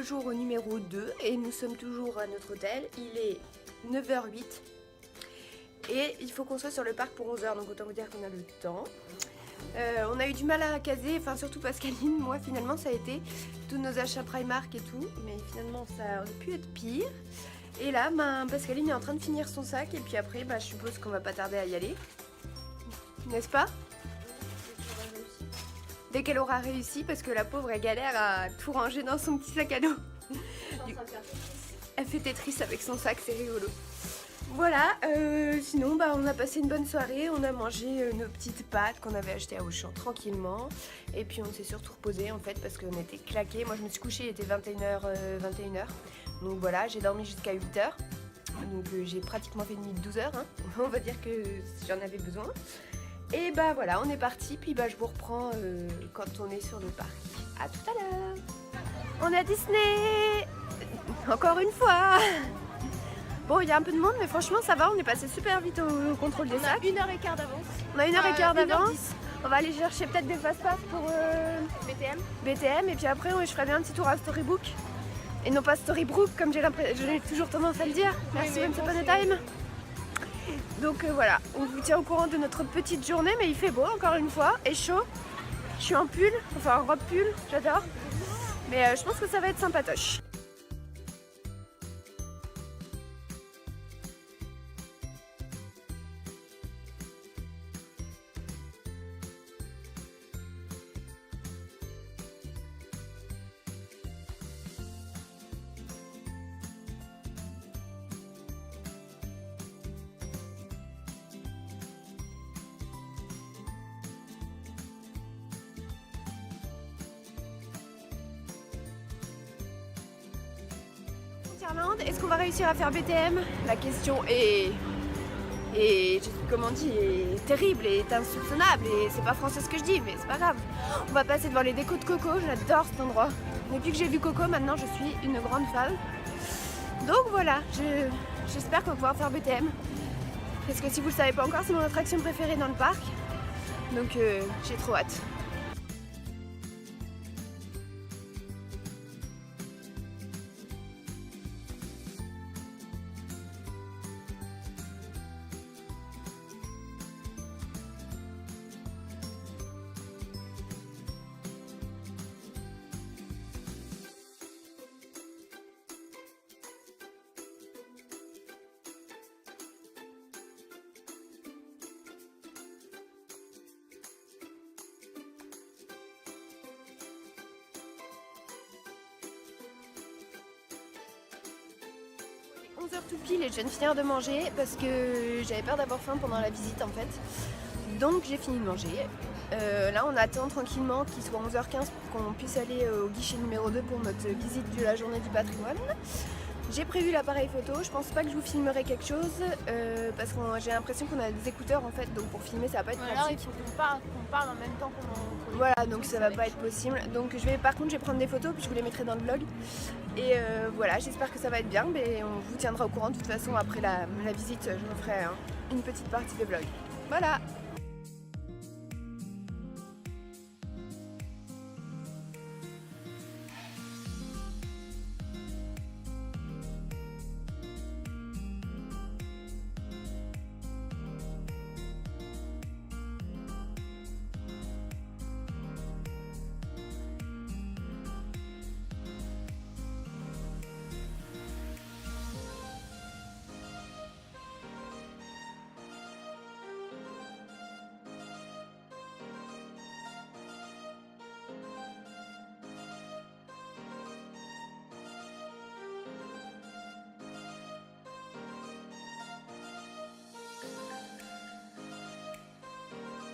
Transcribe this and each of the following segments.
le jour numéro 2 et nous sommes toujours à notre hôtel. Il est 9h08 et il faut qu'on soit sur le parc pour 11h, donc autant vous dire qu'on a le temps. On a eu du mal à caser, enfin surtout Pascaline, moi finalement ça a été tous nos achats Primark et tout, mais finalement ça aurait pu être pire. Et là, Pascaline est en train de finir son sac et puis après, je suppose qu'on va pas tarder à y aller, n'est-ce pas? Dès qu'elle aura réussi, parce que la pauvre elle galère à tout ranger dans son petit sac à dos. Elle fait Tetris avec son sac, c'est rigolo. Voilà, sinon on a passé une bonne soirée, on a mangé nos petites pâtes qu'on avait achetées à Auchan tranquillement. Et puis on s'est surtout reposé en fait parce qu'on était claqués. Moi je me suis couchée, il était 21h. Donc voilà, j'ai dormi jusqu'à 8h. Donc j'ai pratiquement fait une nuit de 12h, hein. On va dire que j'en avais besoin. Et voilà, on est parti, puis je vous reprends quand on est sur le parc. À tout à l'heure. On est à Disney. Encore une fois. Bon, il y a un peu de monde, mais franchement ça va, on est passé super vite au contrôle des sacs. On a 1h15 d'avance. On a 1h15 d'avance. 1h10. On va aller chercher peut-être des fast-pass pour BTM. Et puis après, je ferai bien un petit tour à Storybook. Et non pas Storybrook, comme j'ai toujours tendance à le dire. Merci, Once Upon a Time. Donc voilà, on vous tient au courant de notre petite journée, mais il fait beau encore une fois, et chaud. Je suis en pull, enfin en robe pull, j'adore. Mais je pense que ça va être sympatoche. Est-ce qu'on va réussir à faire BTM? La question est terrible et est insoupçonnable, et c'est pas français ce que je dis, mais c'est pas grave. On va passer devant les décos de Coco, j'adore cet endroit. Depuis que j'ai vu Coco, maintenant je suis une grande fan. Donc voilà, j'espère qu'on va pouvoir faire BTM. Parce que si vous le savez pas encore, c'est mon attraction préférée dans le parc. Donc j'ai trop hâte. Tout pile et je viens de finir de manger parce que j'avais peur d'avoir faim pendant la visite en fait. Donc j'ai fini de manger. Là on attend tranquillement qu'il soit 11h15 pour qu'on puisse aller au guichet numéro 2 pour notre visite de la journée du patrimoine. J'ai prévu l'appareil photo, je pense pas que je vous filmerai quelque chose parce que j'ai l'impression qu'on a des écouteurs en fait, donc pour filmer ça va pas être pratique. Alors il faut qu'on parle en même temps qu'on voilà, donc ça va pas être possible. Donc par contre je vais prendre des photos puis je vous les mettrai dans le vlog. Et voilà, j'espère que ça va être bien, mais on vous tiendra au courant de toute façon après la visite, je vous ferai une petite partie de vlog. Voilà.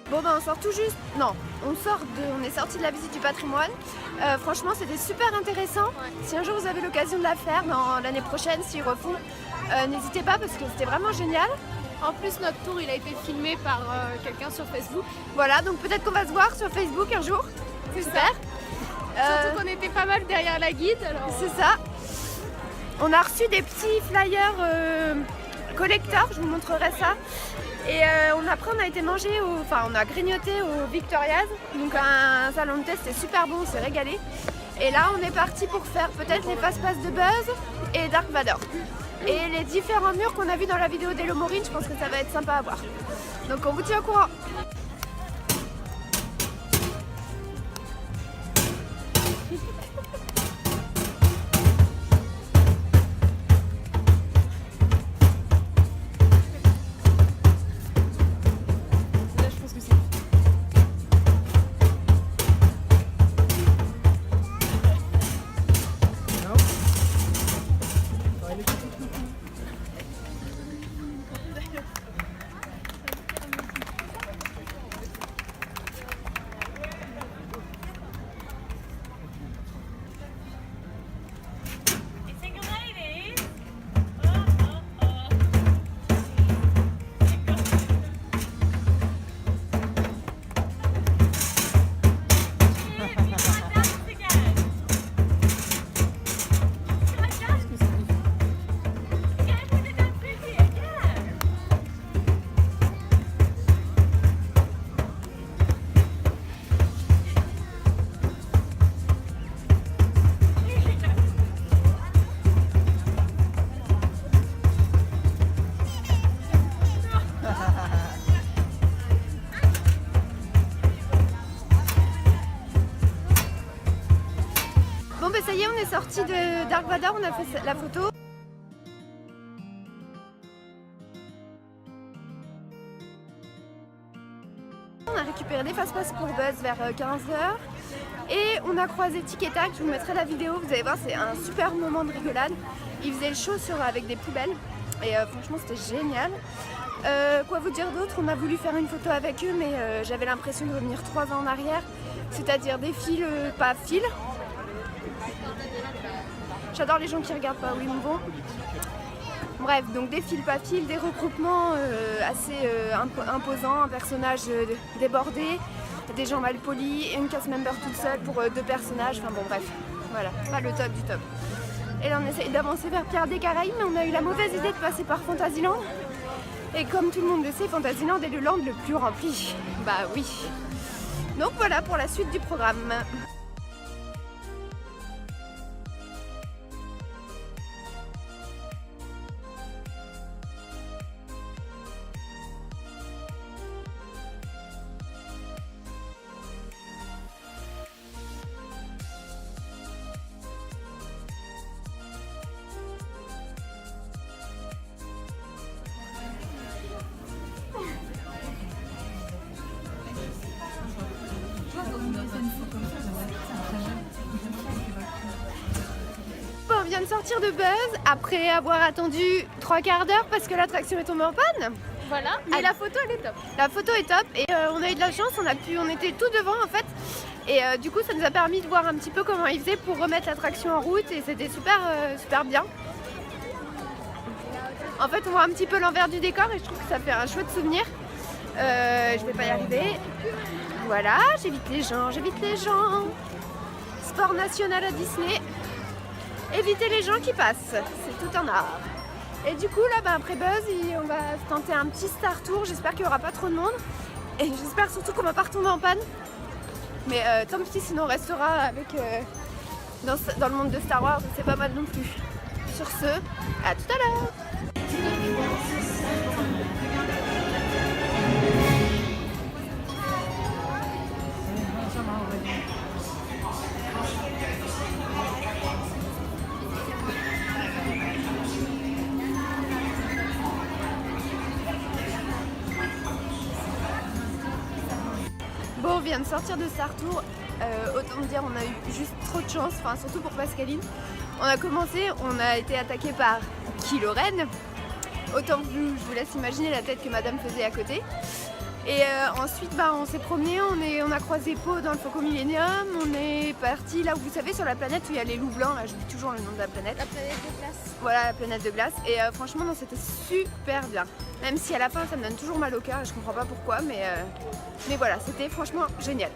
Bon on sort tout juste, non, on est sorti de la visite du patrimoine. Franchement c'était super intéressant. Ouais. Si un jour vous avez l'occasion de la faire dans l'année prochaine, s'ils refont, n'hésitez pas parce que c'était vraiment génial. En plus notre tour il a été filmé par quelqu'un sur Facebook. Voilà, donc peut-être qu'on va se voir sur Facebook un jour. C'est super. Surtout qu'on était pas mal derrière la guide. Alors... C'est ça. On a reçu des petits flyers collector, je vous montrerai ça. Et après on a été manger, on a grignoté au Victoria's, donc un salon de thé, c'était super bon, on s'est régalé. Et là on est parti pour faire peut-être les fast-pass de Buzz et Dark Vador. Et les différents murs qu'on a vus dans la vidéo d'Hello Maureen, je pense que ça va être sympa à voir. Donc on vous tient au courant. Bon bah ça y est, on est sorti de Dark Vador, on a fait la photo. On a récupéré des fast-pass pour Buzz vers 15h et on a croisé Tic et Tac, je vous mettrai la vidéo, vous allez voir, c'est un super moment de rigolade. Il faisait le show avec des poubelles et franchement c'était génial. Quoi vous dire d'autre, on a voulu faire une photo avec eux mais j'avais l'impression de revenir 3 ans en arrière, c'est-à-dire des fils, pas fils. J'adore les gens qui regardent pas où ils vont. Bref, donc des fils pas fils, des regroupements assez imposants, un personnage débordé, des gens mal polis et une cast member toute seule pour 2 personnages. Enfin bon bref, voilà, pas le top du top. Et là on essaye d'avancer vers Pierre des Caraïbes, mais on a eu la mauvaise idée de passer par Fantasyland. Et comme tout le monde le sait, Fantasyland est le land le plus rempli. Bah oui. Donc voilà pour la suite du programme. Bon, on vient de sortir de Buzz après avoir attendu 3/4 d'heure parce que l'attraction est tombée en panne. Voilà, mais la photo elle est top. La photo est top et on a eu de la chance, on était tout devant en fait. Et du coup ça nous a permis de voir un petit peu comment ils faisaient pour remettre l'attraction en route et c'était super bien. En fait on voit un petit peu l'envers du décor et je trouve que ça fait un chouette souvenir. Je vais pas y arriver. Voilà, j'évite les gens. Sport national à Disney. Éviter les gens qui passent, c'est tout un art. Et du coup là après Buzz, on va se tenter un petit Star Tour, j'espère qu'il n'y aura pas trop de monde. Et j'espère surtout qu'on va pas retomber en panne. Mais tant pis, sinon on restera avec dans le monde de Star Wars, c'est pas mal non plus. Sur ce, à tout à l'heure. Bon, on vient de sortir de Star Tour, autant dire on a eu juste trop de chance, enfin surtout pour Pascaline. On a commencé, on a été attaqué par Kylo Ren, autant que je vous laisse imaginer la tête que madame faisait à côté. Et ensuite on s'est promené, on a croisé Poe dans le Faucon Millenium, on est parti là où vous savez sur la planète où il y a les loups blancs, là je dis toujours le nom de la planète. La planète de glace. Voilà, la planète de glace. Et franchement non, c'était super bien. Même si à la fin ça me donne toujours mal au cœur et je comprends pas pourquoi, mais voilà, c'était franchement génial.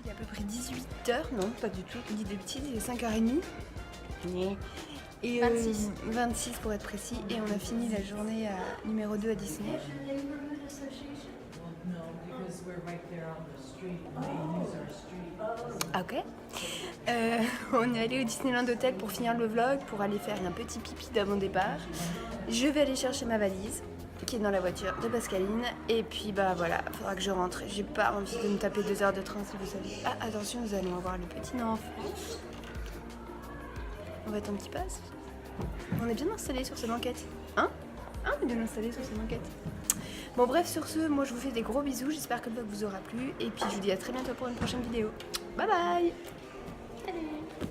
Il est à peu près 18h, non pas du tout, il dit des bêtises, il est 5h30. Et 26. 26 pour être précis, et on a fini la journée numéro 2 à Disney. Ok. On est allé au Disneyland Hotel pour finir le vlog, pour aller faire un petit pipi d'avant départ. Je vais aller chercher ma valise qui est dans la voiture de Pascaline, et puis bah voilà, faudra que je rentre. J'ai pas envie de me taper 2 heures de train, si vous savez. Ah attention, nous allons avoir le petit enfant. On va être un petit passe. On est bien installé sur ces banquettes. Hein? On est bien installé sur ces banquettes. Bon bref, sur ce, moi je vous fais des gros bisous, j'espère que le vlog vous aura plu, et puis je vous dis à très bientôt pour une prochaine vidéo. Bye bye! Salut.